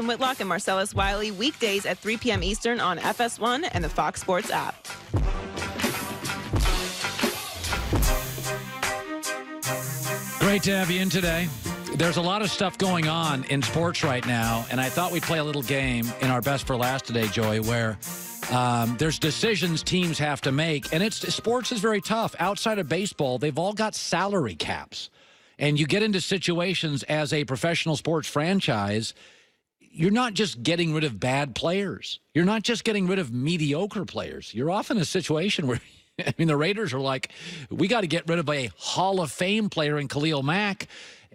Whitlock and Marcellus Wiley weekdays at 3 p.m. Eastern on FS1 and the Fox Sports app. Great to have you in today. There's a lot of stuff going on in sports right now, and I thought we'd play a little game in our Best for Last today, Joey, where there's decisions teams have to make, and sports is very tough. Outside of baseball, they've all got salary caps, and you get into situations as a professional sports franchise. You're not just getting rid of bad players. You're not just getting rid of mediocre players. You're often in a situation where, I mean, the Raiders are like, we got to get rid of a Hall of Fame player in Khalil Mack,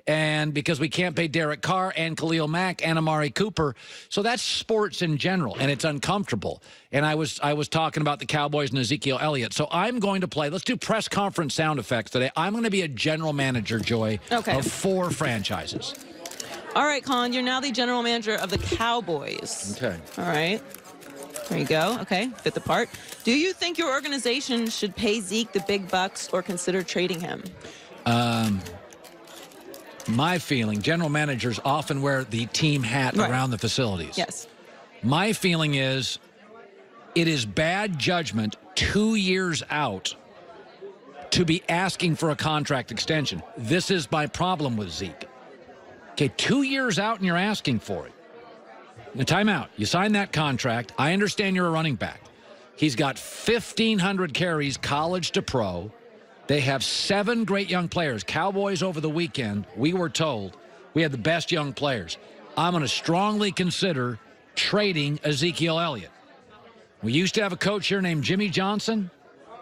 and because we can't pay Derek Carr and Khalil Mack and Amari Cooper. So that's sports in general, and it's uncomfortable. And I was talking about the Cowboys and Ezekiel Elliott. So I'm going to play. Let's do press conference sound effects today. I'm going to be a general manager, Joy, of 4 franchises. All right, Colin, you're now the general manager of the Cowboys. Okay. All right. There you go. Okay, fit the part. Do you think your organization should pay Zeke the big bucks or consider trading him? My feeling, general managers often wear the team hat around the facilities. Yes. My feeling is it is bad judgment 2 years out to be asking for a contract extension. This is my problem with Zeke. Okay, 2 years out and you're asking for it. Now, time out. You sign that contract. I understand you're a running back. He's got 1,500 carries, college to pro. They have 7 great young players. Cowboys over the weekend, we were told we had the best young players. I'm going to strongly consider trading Ezekiel Elliott. We used to have a coach here named Jimmy Johnson.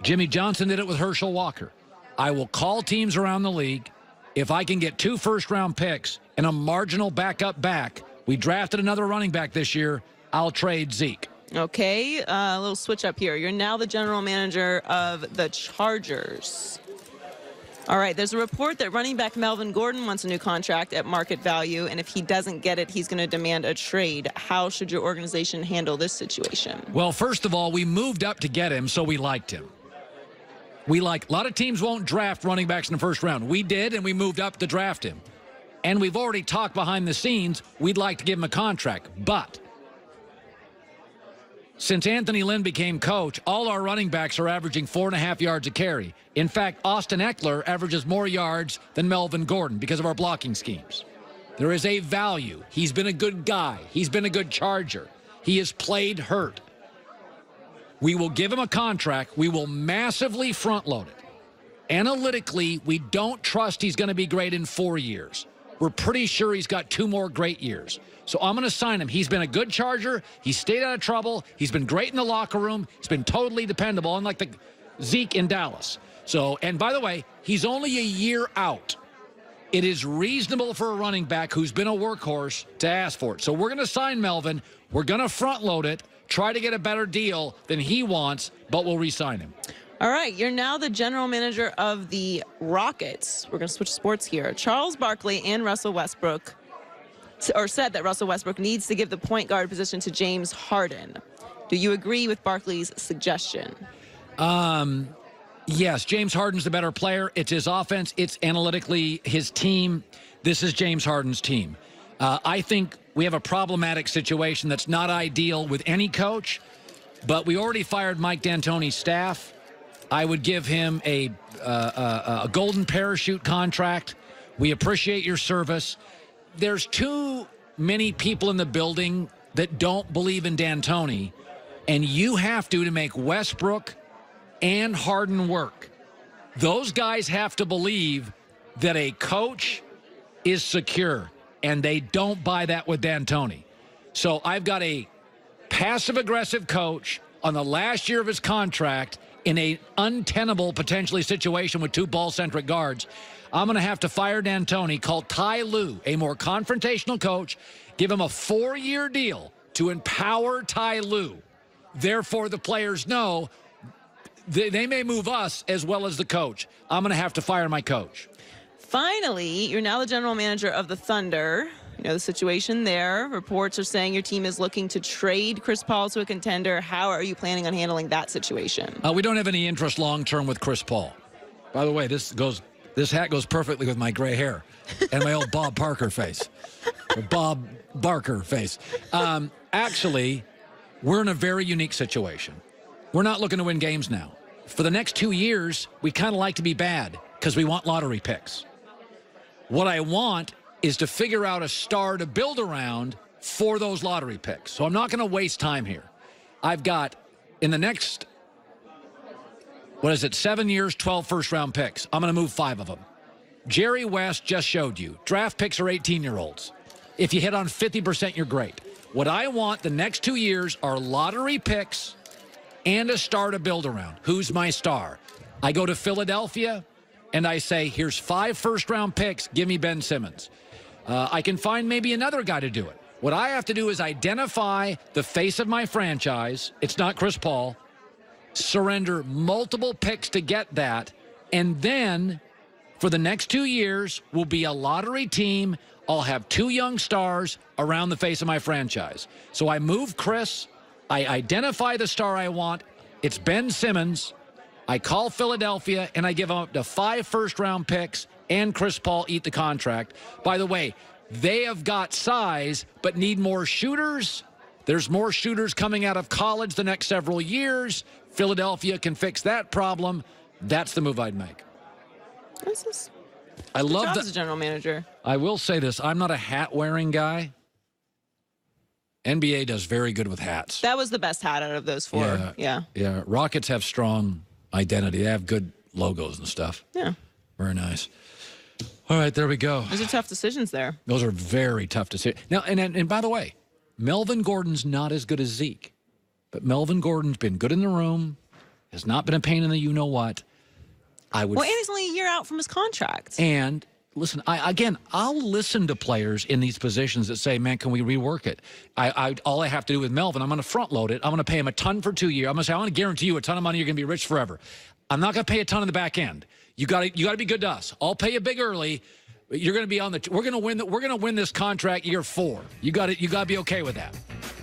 Jimmy Johnson did it with Herschel Walker. I will call teams around the league. If I can get 2 first-round picks and a marginal backup back, we drafted another running back this year, I'll trade Zeke. Okay, a little switch up here. You're now the general manager of the Chargers. All right, there's a report that running back Melvin Gordon wants a new contract at market value, and if he doesn't get it, he's going to demand a trade. How should your organization handle this situation? Well, first of all, we moved up to get him, so we liked him. A lot of teams won't draft running backs in the first round. We did, and we moved up to draft him. And we've already talked behind the scenes, we'd like to give him a contract. But since Anthony Lynn became coach, all our running backs are averaging 4.5 yards a carry. In fact, Austin Eckler averages more yards than Melvin Gordon because of our blocking schemes. There is a value. He's been a good guy. He's been a good Charger. He has played hurt. We will give him a contract. We will massively front-load it. Analytically, we don't trust he's going to be great in 4 years. We're pretty sure he's got 2 more great years. So I'm going to sign him. He's been a good Charger. He's stayed out of trouble. He's been great in the locker room. He's been totally dependable, unlike the Zeke in Dallas. So, and by the way, he's only a year out. It is reasonable for a running back who's been a workhorse to ask for it. So we're going to sign Melvin. We're going to front-load it, try to get a better deal than he wants, but we'll re-sign him. All right, you're now the general manager of the Rockets. We're going to switch sports here. Charles Barkley and Russell Westbrook said that Russell Westbrook needs to give the point guard position to James Harden. Do you agree with Barkley's suggestion? Yes, James Harden's the better player. It's his offense. It's analytically his team. This is James Harden's team. I think we have a problematic situation that's not ideal with any coach, but we already fired Mike D'Antoni's staff. I would give him a golden parachute contract. We appreciate your service. There's too many people in the building that don't believe in D'Antoni, and you have to make Westbrook and Harden work. Those guys have to believe that a coach is secure, and they don't buy that with D'Antoni. So I've got a passive-aggressive coach on the last year of his contract in an untenable, potentially, situation with 2 ball-centric guards. I'm going to have to fire D'Antoni, call Ty Lue, a more confrontational coach, give him a 4-year deal to empower Ty Lue. Therefore, the players know they may move us as well as the coach. I'm going to have to fire my coach. Finally, you're now the general manager of the Thunder. You know the situation there. Reports are saying your team is looking to trade Chris Paul to a contender. How are you planning on handling that situation? We don't have any interest long-term with Chris Paul. By the way, this goes This hat goes perfectly with my gray hair and my old Bob Parker face. Or Bob Barker face. Actually, we're in a very unique situation. We're not looking to win games now. For the next 2 years, we kind of like to be bad because we want lottery picks. What I want is to figure out a star to build around for those lottery picks. So I'm not going to waste time here. I've got, in the next, 7 years, 12 first-round picks. I'm going to move 5 of them. Jerry West just showed you. Draft picks are 18-year-olds. If you hit on 50%, you're great. What I want the next 2 years are lottery picks and a star to build around. Who's my star? I go to Philadelphia, and I say, here's 5 first-round picks. Give me Ben Simmons. I can find maybe another guy to do it. What I have to do is identify the face of my franchise. It's not Chris Paul. Surrender multiple picks to get that. And then for the next 2 years, we'll be a lottery team. I'll have 2 young stars around the face of my franchise. So I move Chris. I identify the star I want. It's Ben Simmons. I call Philadelphia, and I give them up to 5 first-round picks, and Chris Paul eat the contract. By the way, they have got size but need more shooters. There's more shooters coming out of college the next several years. Philadelphia can fix that problem. That's the move I'd make. I love that. As a general manager. I will say this. I'm not a hat-wearing guy. NBA does very good with hats. That was the best hat out of those 4. Yeah. Rockets have strong identity. They have good logos and stuff. Yeah. Very nice. All right, there we go. Those are tough decisions there. Those are very tough decisions. Now, and by the way, Melvin Gordon's not as good as Zeke, but Melvin Gordon's been good in the room, has not been a pain in the you-know-what. Well, and he's only a year out from his contract. And listen, I'll listen to players in these positions that say, man, can we rework it? All I have to do with Melvin, I'm going to front load it. I'm going to pay him a ton for 2 years. I'm going to say, I'm going to guarantee you a ton of money. You're going to be rich forever. I'm not going to pay a ton in the back end. You got to be good to us. I'll pay you big early. You're going to be on the. We're going to win this contract year 4. You got to be okay with that.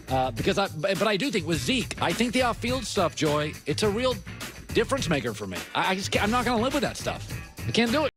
But I do think with Zeke, I think the off-field stuff, Joy, it's a real difference maker for me. I'm not going to live with that stuff. I can't do it.